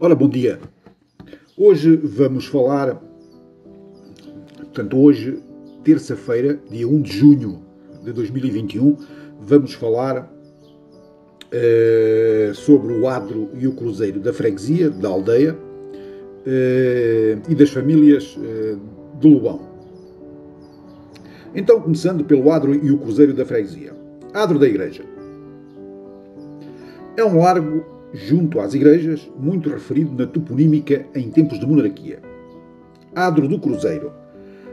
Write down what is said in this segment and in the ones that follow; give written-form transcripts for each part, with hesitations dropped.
Ora, bom dia. Hoje vamos falar, hoje, terça-feira, dia 1 de junho de 2021, vamos falar sobre o Adro e o Cruzeiro da freguesia, da aldeia, e das famílias de Lobão. Então, começando pelo Adro e o Cruzeiro da freguesia. Adro da Igreja. É um largo junto às igrejas, muito referido na toponímica em tempos de monarquia. Adro do Cruzeiro.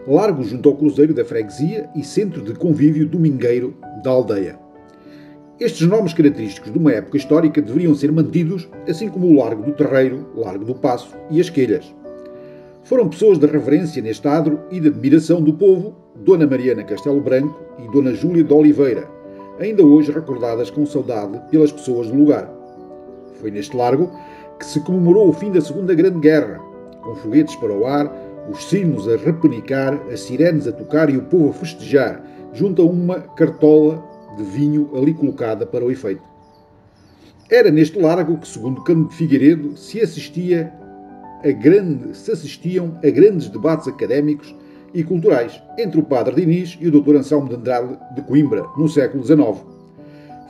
Largo junto ao Cruzeiro da freguesia e centro de convívio domingueiro da aldeia. Estes nomes característicos de uma época histórica deveriam ser mantidos, assim como o Largo do Terreiro, Largo do Paço e as Quelhas. Foram pessoas de reverência neste adro e de admiração do povo, Dona Mariana Castelo Branco e Dona Júlia de Oliveira, ainda hoje recordadas com saudade pelas pessoas do lugar. Foi neste largo que se comemorou o fim da Segunda Grande Guerra, com foguetes para o ar, os sinos a repenicar, as sirenes a tocar e o povo a festejar, junto a uma cartola de vinho ali colocada para o efeito. Era neste largo que, segundo Cano de Figueiredo, se assistiam a grandes debates académicos e culturais entre o padre Diniz e o Dr. Anselmo de Andrade de Coimbra, no século XIX.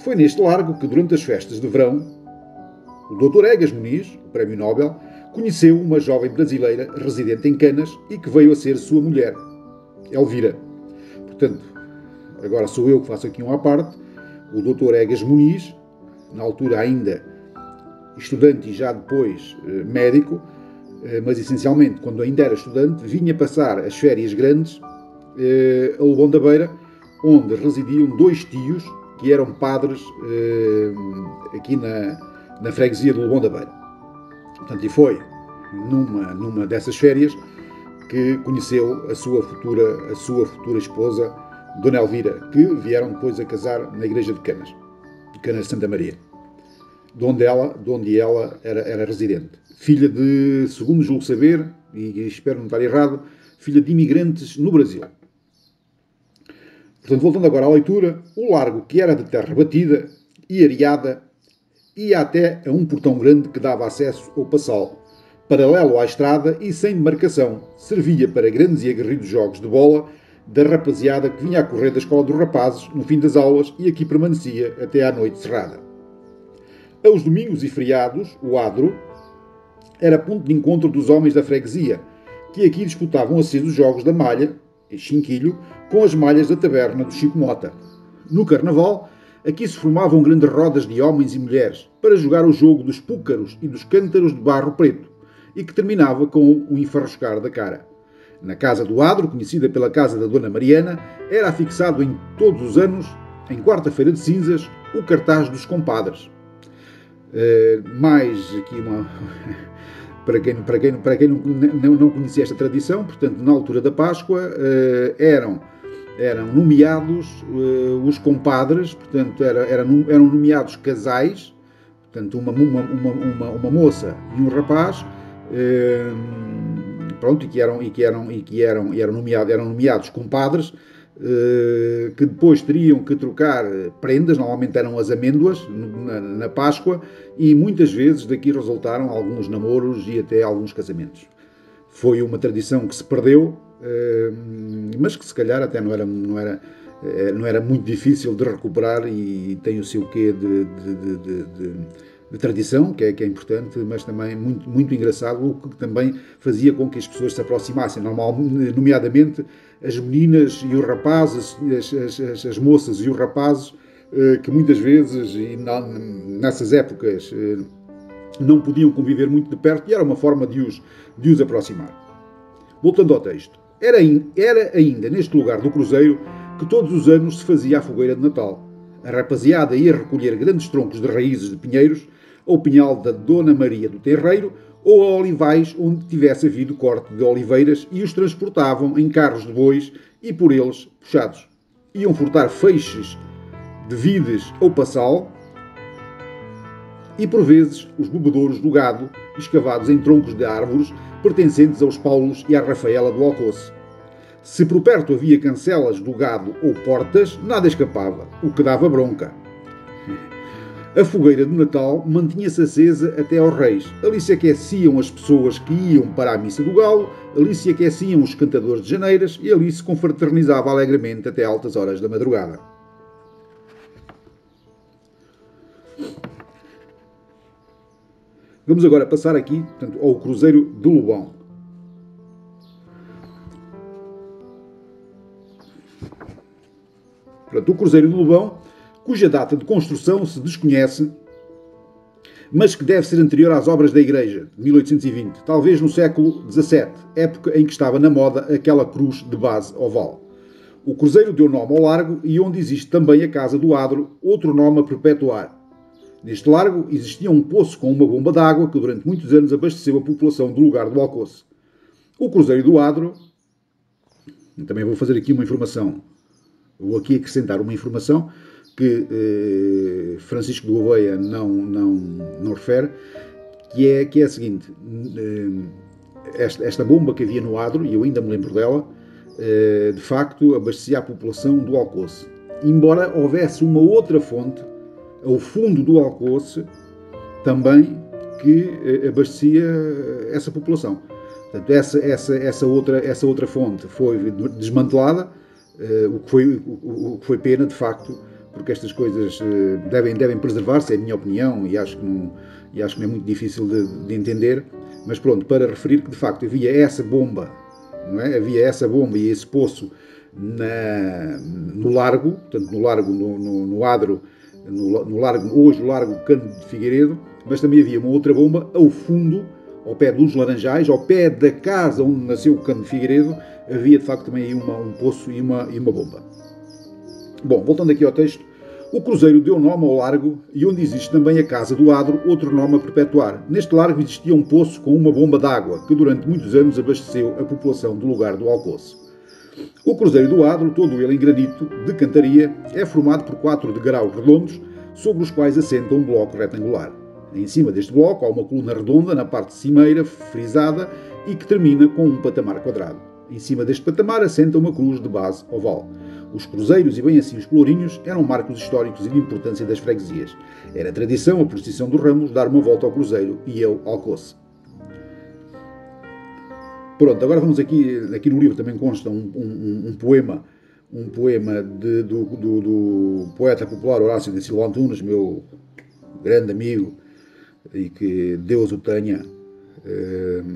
Foi neste largo que, durante as festas de verão, o Dr. Egas Muniz, o Prémio Nobel, conheceu uma jovem brasileira residente em Canas e que veio a ser sua mulher, Elvira. Portanto, agora sou eu que faço aqui um à parte. O Dr. Egas Muniz, na altura ainda estudante e já depois médico, mas essencialmente quando ainda era estudante, vinha passar as férias grandes a Lobão da Beira, onde residiam dois tios que eram padres aqui na freguesia de Lobão da Beira. Portanto, e foi numa dessas férias que conheceu a sua futura esposa, Dona Elvira, que vieram depois a casar na igreja de Canas de Santa Maria, de onde ela era residente. Filha de, segundo julgo saber, e espero não estar errado, filha de imigrantes no Brasil. Portanto, voltando agora à leitura, o largo, que era de terra batida e areada, ia até a um portão grande que dava acesso ao Passal, paralelo à estrada e sem demarcação, servia para grandes e aguerridos jogos de bola da rapaziada que vinha a correr da escola dos rapazes no fim das aulas e aqui permanecia até à noite cerrada. Aos domingos e feriados, o adro era ponto de encontro dos homens da freguesia, que aqui disputavam acesos jogos da malha, e chinquilho, com as malhas da taberna do Chico Mota. No carnaval, aqui se formavam grandes rodas de homens e mulheres para jogar o jogo dos púcaros e dos cântaros de barro preto, e que terminava com o enfarruscar da cara. Na casa do adro, conhecida pela casa da Dona Mariana, era afixado em todos os anos, em quarta-feira de cinzas, o cartaz dos compadres. Mais aqui uma... para quem não conhecia esta tradição, portanto, na altura da Páscoa, eram nomeados os compadres, portanto, eram nomeados casais, portanto, uma moça e um rapaz, pronto, e que eram nomeados compadres, que depois teriam que trocar prendas, normalmente eram as amêndoas, na Páscoa, e muitas vezes daqui resultaram alguns namoros e até alguns casamentos. Foi uma tradição que se perdeu, mas que se calhar até não era muito difícil de recuperar e tem o seu quê de tradição, que é importante, mas também muito, muito engraçado, o que também fazia com que as pessoas se aproximassem, nomeadamente as meninas e os rapazes, as moças e os rapazes, que muitas vezes, e nessas épocas, não podiam conviver muito de perto, e era uma forma de os aproximar. Voltando ao texto. Era ainda neste lugar do Cruzeiro que todos os anos se fazia a fogueira de Natal. A rapaziada ia recolher grandes troncos de raízes de pinheiros ao pinhal da Dona Maria do Terreiro ou a olivais onde tivesse havido corte de oliveiras e os transportavam em carros de bois e por eles puxados. Iam furtar feixes de vides ou passal e, por vezes, os bebedouros do gado escavados em troncos de árvores pertencentes aos Paulos e à Rafaela do Alcoce. Se por perto havia cancelas do gado ou portas, nada escapava, o que dava bronca. A fogueira do Natal mantinha-se acesa até aos Reis. Ali se aqueciam as pessoas que iam para a Missa do Galo, ali se aqueciam os cantadores de janeiras e ali se confraternizava alegremente até altas horas da madrugada. Vamos agora passar aqui, portanto, ao Cruzeiro de Lobão. Portanto, o Cruzeiro de Lobão, cuja data de construção se desconhece, mas que deve ser anterior às obras da Igreja, de 1820, talvez no século XVII, época em que estava na moda aquela cruz de base oval. O cruzeiro deu nome ao largo e onde existe também a Casa do Adro, outro nome a perpetuar. Neste largo existia um poço com uma bomba d'água que durante muitos anos abasteceu a população do lugar do Alcoce. O Cruzeiro do Adro, também vou fazer aqui uma informação, vou aqui acrescentar uma informação que Francisco de Gouveia não refere, que é a seguinte: esta bomba que havia no Adro, e eu ainda me lembro dela, de facto abastecia a população do Alcoce. Embora houvesse uma outra fonte, ao fundo do Alcoce, também, que abastecia essa população. Portanto, essa outra fonte foi desmantelada, o que foi pena, de facto, porque estas coisas devem preservar-se, é a minha opinião, e acho que não é muito difícil de entender, mas pronto, para referir que de facto havia essa bomba, não é? Havia essa bomba e esse poço no largo, portanto no largo, no Adro, no largo, hoje o largo Cândido de Figueiredo, mas também havia uma outra bomba ao fundo, ao pé dos Laranjais, ao pé da casa onde nasceu o Cândido de Figueiredo, havia de facto também aí um poço e uma bomba. Bom, voltando aqui ao texto, o cruzeiro deu nome ao largo e onde existe também a Casa do Adro, outro nome a perpetuar. Neste largo existia um poço com uma bomba d'água que durante muitos anos abasteceu a população do lugar do Alcoce. O Cruzeiro do Adro, todo ele em granito, de cantaria, é formado por 4 degraus redondos sobre os quais assenta um bloco retangular. Em cima deste bloco há uma coluna redonda na parte cimeira, frisada, e que termina com um patamar quadrado. Em cima deste patamar assenta uma cruz de base oval. Os cruzeiros e bem assim os pelourinhos eram marcos históricos e de importância das freguesias. Era tradição a procissão dos Ramos dar uma volta ao cruzeiro e ao Alcoce. Pronto, agora vamos aqui no livro também consta um poema do poeta popular Horácio da Silva Antunes, meu grande amigo, e que Deus o tenha.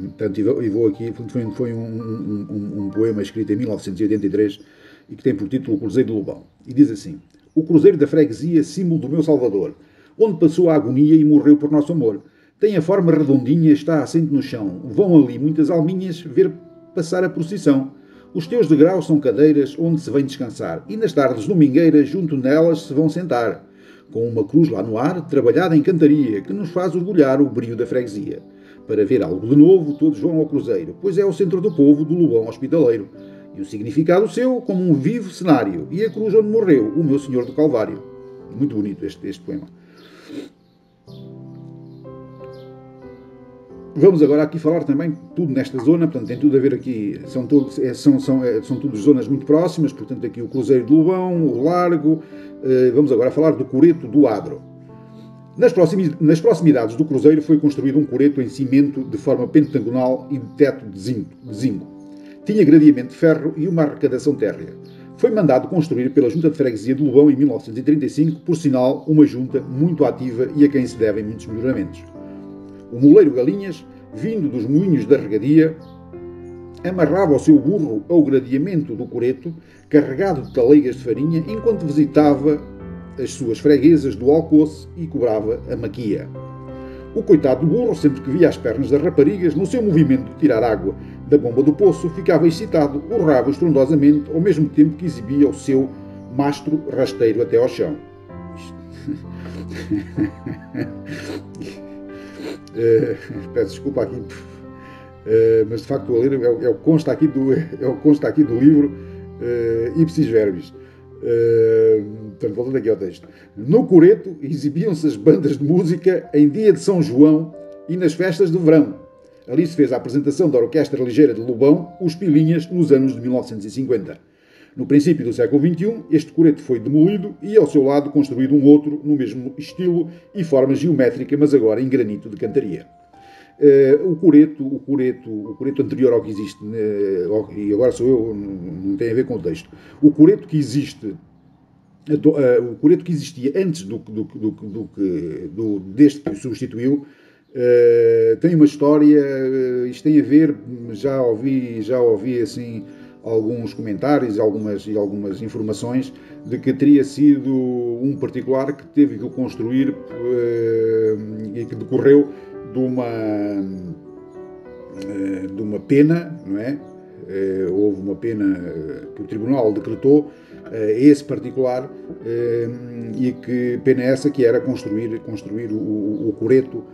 Portanto, e vou aqui, foi um poema escrito em 1983 e que tem por título O Cruzeiro de Lobão. E diz assim: O cruzeiro da freguesia, símbolo do meu Salvador, onde passou a agonia e morreu por nosso amor. Tem a forma redondinha, está assente no chão. Vão ali muitas alminhas ver passar a procissão. Os teus degraus são cadeiras onde se vem descansar, e nas tardes domingueiras junto nelas se vão sentar, com uma cruz lá no ar, trabalhada em cantaria, que nos faz orgulhar o brio da freguesia. Para ver algo de novo, todos vão ao cruzeiro, pois é o centro do povo do Lobão hospitaleiro. E o significado seu como um vivo cenário, e a cruz onde morreu o meu Senhor do Calvário. Muito bonito este poema. Vamos agora aqui falar também tudo nesta zona, portanto tem tudo a ver aqui, são todas zonas muito próximas, portanto aqui o Cruzeiro de Lobão, o Largo, vamos agora falar do Coreto do Adro. Nas proximidades do Cruzeiro foi construído um coreto em cimento de forma pentagonal e de teto de zinco. Tinha gradeamento de ferro e uma arrecadação térrea. Foi mandado construir pela Junta de Freguesia de Lobão em 1935, por sinal, uma junta muito ativa e a quem se devem muitos melhoramentos. O moleiro Galinhas, vindo dos moinhos da regadia, amarrava o seu burro ao gradeamento do coreto, carregado de taleigas de farinha, enquanto visitava as suas freguesas do Alcoce e cobrava a maquia. O coitado do burro, sempre que via as pernas das raparigas, no seu movimento de tirar água da bomba do poço, ficava excitado, urrava estrondosamente, ao mesmo tempo que exibia o seu mastro rasteiro até ao chão. Peço desculpa aqui, mas de facto a ler é o que consta aqui do livro Ipsis Verbis. Portanto, voltando aqui ao texto. No coreto exibiam-se as bandas de música em dia de São João e nas festas de verão. Ali se fez a apresentação da Orquestra Ligeira de Lobão, os Pilinhas, nos anos de 1950. No princípio do século XXI, este coreto foi demolido e, ao seu lado, construído um outro no mesmo estilo e forma geométrica, mas agora em granito de cantaria. O coreto anterior ao que existe, e agora sou eu, não tem a ver com o texto, o coreto que existe, o coreto que existia antes deste que o substituiu, tem uma história, isto tem a ver, já ouvi assim alguns comentários e algumas informações de que teria sido um particular que teve que o construir e que decorreu de uma pena, não é? Houve uma pena que o tribunal decretou a esse particular, e que pena essa que era construir o coreto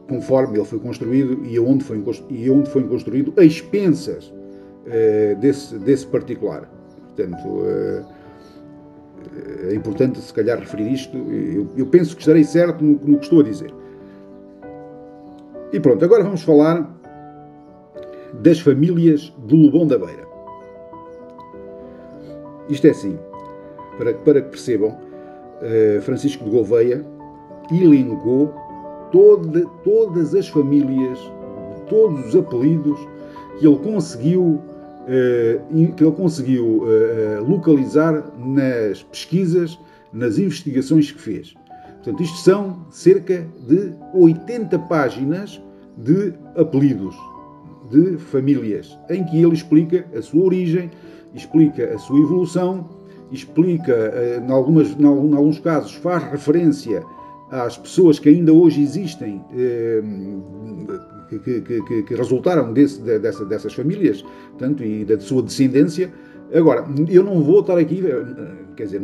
conforme ele foi construído e onde foi construído a expensas desse particular. Portanto, é importante se calhar referir isto. Eu penso que estarei certo no que estou a dizer. E pronto, agora vamos falar das famílias de Lobão da Beira. Isto é assim, para que percebam, Francisco de Gouveia elencou todas as famílias, todos os apelidos que ele conseguiu localizar nas pesquisas, nas investigações que fez. Portanto, isto são cerca de 80 páginas de apelidos, de famílias, em que ele explica a sua origem, explica a sua evolução, explica, em alguns casos, faz referência às pessoas que ainda hoje existem, que resultaram dessas famílias, portanto, e da sua descendência. Agora, eu não vou estar aqui, quer dizer,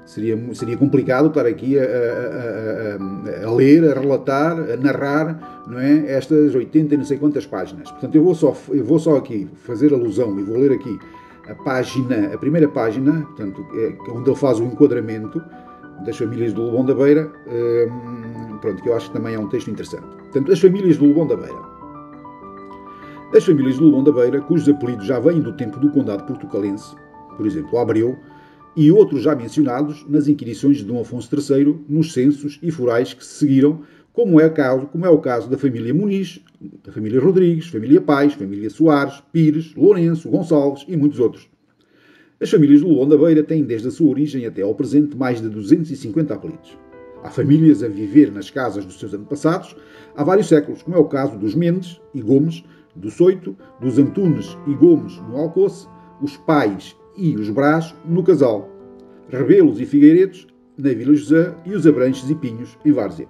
seria complicado estar aqui a ler, a relatar, a narrar, não é, estas 80 e não sei quantas páginas. Portanto, eu vou só aqui fazer alusão e vou ler aqui a primeira página, portanto, onde ele faz o enquadramento das famílias do Lobão da Beira, pronto, que eu acho que também é um texto interessante. Portanto, as famílias do Lobão da Beira. As famílias do Lobão da Beira, cujos apelidos já vêm do tempo do condado portucalense, por exemplo, Abreu, e outros já mencionados nas inquirições de Dom Afonso III, nos censos e forais que se seguiram, como é o caso da família Muniz, da família Rodrigues, família Paes, família Soares, Pires, Lourenço, Gonçalves e muitos outros. As famílias do Lobão da Beira têm, desde a sua origem até ao presente, mais de 250 apelidos. Há famílias a viver nas casas dos seus antepassados há vários séculos, como é o caso dos Mendes e Gomes, do Soito, dos Antunes e Gomes no Alcoce, os Paes e os Brás no Casal, Rebelos e Figueiredos na Vila José e os Abranches e Pinhos em Várzea.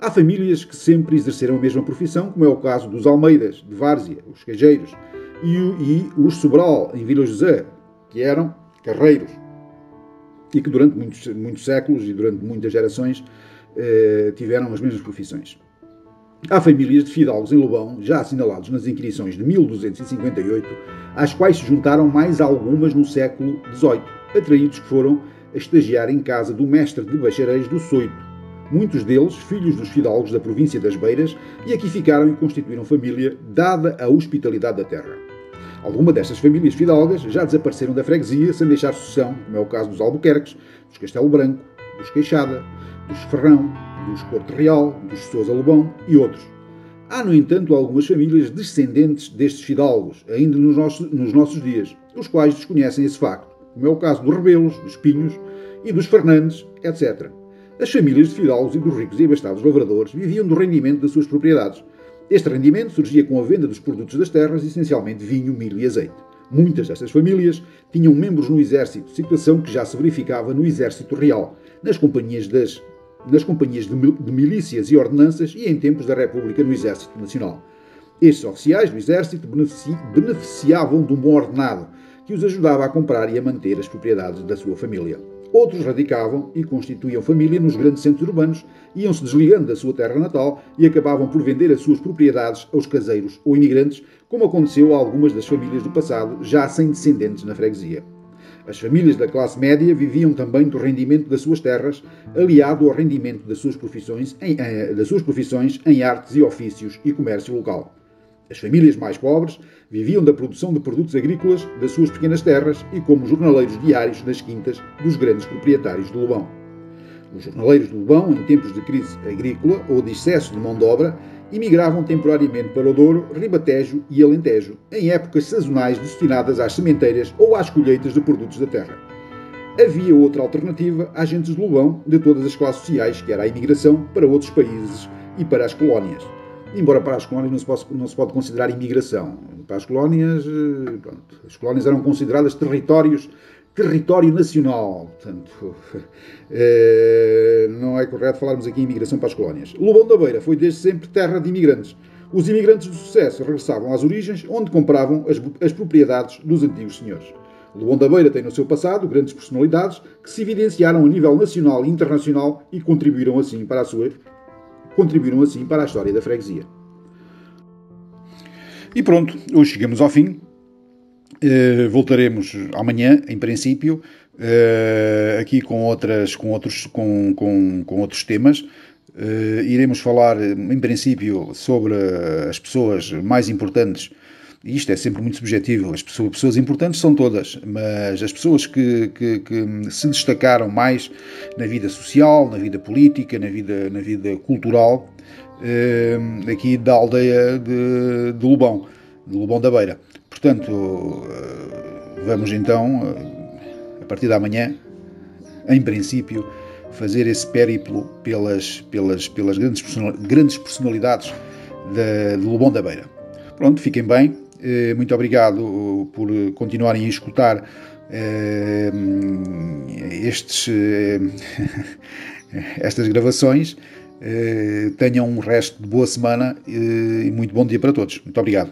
Há famílias que sempre exerceram a mesma profissão, como é o caso dos Almeidas de Várzea, os Cajeiros, e os Sobral em Vila José, que eram carreiros, e que durante muitos séculos e durante muitas gerações tiveram as mesmas profissões. Há famílias de fidalgos em Lobão, já assinalados nas inquirições de 1258, às quais se juntaram mais algumas no século XVIII, atraídos que foram a estagiar em casa do mestre de bacharéis do Soito, muitos deles filhos dos fidalgos da província das Beiras, e aqui ficaram e constituíram família, dada a hospitalidade da terra. Algumas destas famílias fidalgas já desapareceram da freguesia sem deixar sucessão, como é o caso dos Albuquerques, dos Castelo Branco, dos Queixada, dos Ferrão, dos Corte Real, dos Sousa Lobão e outros. Há, no entanto, algumas famílias descendentes destes fidalgos, ainda nos nossos dias, os quais desconhecem esse facto, como é o caso dos Rebelos, dos Pinhos e dos Fernandes, etc. As famílias de fidalgos e dos ricos e abastados lavradores viviam do rendimento das suas propriedades. Este rendimento surgia com a venda dos produtos das terras, essencialmente vinho, milho e azeite. Muitas destas famílias tinham membros no exército, situação que já se verificava no exército real, nas companhias de milícias e ordenanças e em tempos da República no Exército Nacional. Estes oficiais do Exército beneficiavam de um bom ordenado, que os ajudava a comprar e a manter as propriedades da sua família. Outros radicavam e constituíam família nos grandes centros urbanos, iam-se desligando da sua terra natal e acabavam por vender as suas propriedades aos caseiros ou imigrantes, como aconteceu a algumas das famílias do passado, já sem descendentes na freguesia. As famílias da classe média viviam também do rendimento das suas terras, aliado ao rendimento das suas profissões em artes e ofícios e comércio local. As famílias mais pobres viviam da produção de produtos agrícolas das suas pequenas terras e como jornaleiros diários nas quintas dos grandes proprietários de Lobão. Os jornaleiros de Lobão, em tempos de crise agrícola ou de excesso de mão de obra, emigravam temporariamente para o Douro, Ribatejo e Alentejo, em épocas sazonais destinadas às sementeiras ou às colheitas de produtos da terra. Havia outra alternativa, agentes de Lobão, de todas as classes sociais, que era a imigração para outros países e para as colónias. Embora para as colónias não se pode considerar imigração. Para as colónias, pronto, as colónias eram consideradas território nacional. Portanto, não é correto falarmos aqui em imigração para as colónias. Lobão da Beira foi desde sempre terra de imigrantes. Os imigrantes de sucesso regressavam às origens, onde compravam as propriedades dos antigos senhores. Lobão da Beira tem no seu passado grandes personalidades que se evidenciaram a nível nacional e internacional e contribuíram assim para a história da freguesia. E pronto, hoje chegamos ao fim. Voltaremos amanhã, em princípio, aqui com outros temas. Iremos falar, em princípio, sobre as pessoas mais importantes. E isto é sempre muito subjetivo. As pessoas importantes são todas, mas as pessoas que se destacaram mais na vida social, na vida política, na vida cultural, aqui da aldeia de Lobão da Beira. Portanto, vamos então, a partir da manhã, em princípio, fazer esse périplo pelas grandes personalidades de Lobão da Beira. Pronto, fiquem bem. Muito obrigado por continuarem a escutar estas gravações. Tenham um resto de boa semana e muito bom dia para todos. Muito obrigado.